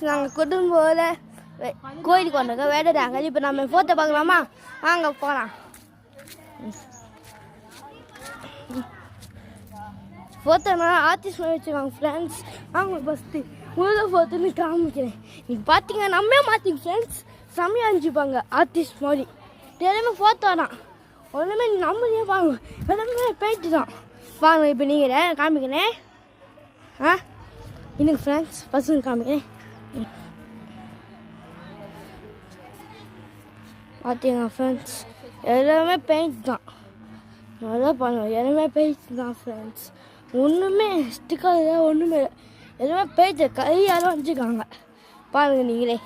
நாங்கள் குடும்போல கோயிலுக்கு வந்திருக்கோம் வேடடாங்க. இப்போ நம்ம ஃபோட்டோ பார்க்கலாமா? வாங்க போகலாம். ஃபோட்டோனா ஆர்டிஸ்ட் மாதிரி வச்சுருக்காங்க ஃப்ரெண்ட்ஸ். வாங்க ஃபஸ்ட்டு முதல் ஃபோட்டோன்னு காமிக்கிறேன். நீங்கள் பார்த்தீங்கன்னா நம்ம மாற்றிங்க ஃப்ரெண்ட்ஸ். செம்மையாக இருந்துச்சுப்பாங்க ஆர்டிஸ்ட் மாதிரி. எல்லாமே ஃபோட்டோ தான், ஒன்றுமே நம்மளே பாருங்க, எல்லாமே போயிட்டு தான் வாங்க. இப்போ நீங்கள் காமிக்கிறேன். இன்னைக்கு ஃப்ரெண்ட்ஸ் பசங்க காமிக்கிறேன். பார்த்தீங்கன்னா ஃப்ரெண்ட்ஸ் எல்லாமே பெயிண்ட் தான். நல்லா பண்ணுவோம், எல்லாமே பெயிண்ட் தான் ஃப்ரெண்ட்ஸ். ஒன்றுமே ஸ்டிக்கர் இல்லை, ஒன்றுமே இல்லை, எல்லாமே பெயிண்ட் கையால் வச்சுருக்காங்க பாருங்க நீங்களே.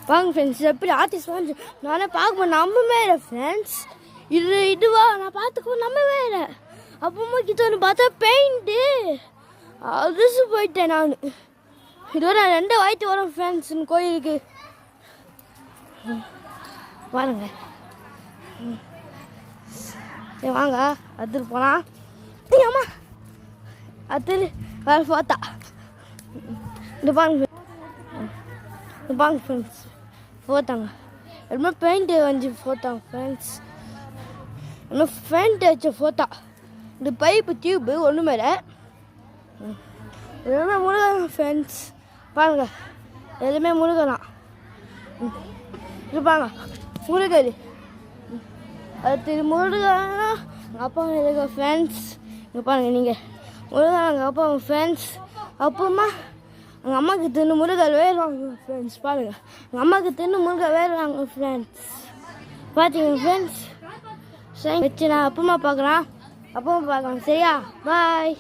பாருங்க ஃப்ரெண்ட்ஸ் எப்படி ஆர்டிஸ்ட் வந்து நானே பார்க்கும்போது நம்பவே இல்லை ஃப்ரெண்ட்ஸ். இதுவா நான் பார்த்துக்கோ நம்பவே இல்லை. அப்புறமா கிட்ட ஒன்று பார்த்தா பெயிண்ட்டு அதிர்ச்சி போயிட்டேன் நான். இதோட 2 வாய்த்து வரும் ஃப்ரெண்ட்ஸ் கோயிலுக்கு பாருங்க. சரி வாங்க அதில் போகலாம். அம்மா அதில் வேறு ஃபோட்டா இந்த பாருங்க. இந்த பாருங்க ஃப்ரெண்ட்ஸ் ஃபோட்டாங்க எல்லாமே பெயிண்ட் வந்து ஃபோட்டாங்க ஃப்ரெண்ட்ஸ். இன்னும் பெயிண்ட் வச்ச ஃபோட்டா. இந்த பைப்பு டியூப்பு ஒன்று மேலே எல்லாமே முழுகலாம் ஃப்ரெண்ட்ஸ். பாருங்க எதுவுமே முழுகலாம். இருப்பாங்க முருகர் அது முருகனா எங்கள் அப்பா இருக்க ஃப்ரெண்ட்ஸ். இங்கே பாருங்கள் நீங்கள் முருகன் எங்கள் அப்பா ஃப்ரெண்ட்ஸ். அப்புறமா எங்கள் அம்மாவுக்கு தின்னு முருகர் வேறுவாங்க ஃப்ரெண்ட்ஸ். பாருங்கள் எங்கள் அம்மாவுக்கு தின்னு முருகர் வேறுவாங்க ஃப்ரெண்ட்ஸ். பார்த்தீங்க ஃப்ரெண்ட்ஸ். சரி வச்சு நான் அப்புறமா பார்க்குறேன். அப்புறமா பார்க்கலாம் சரியா? பாய்.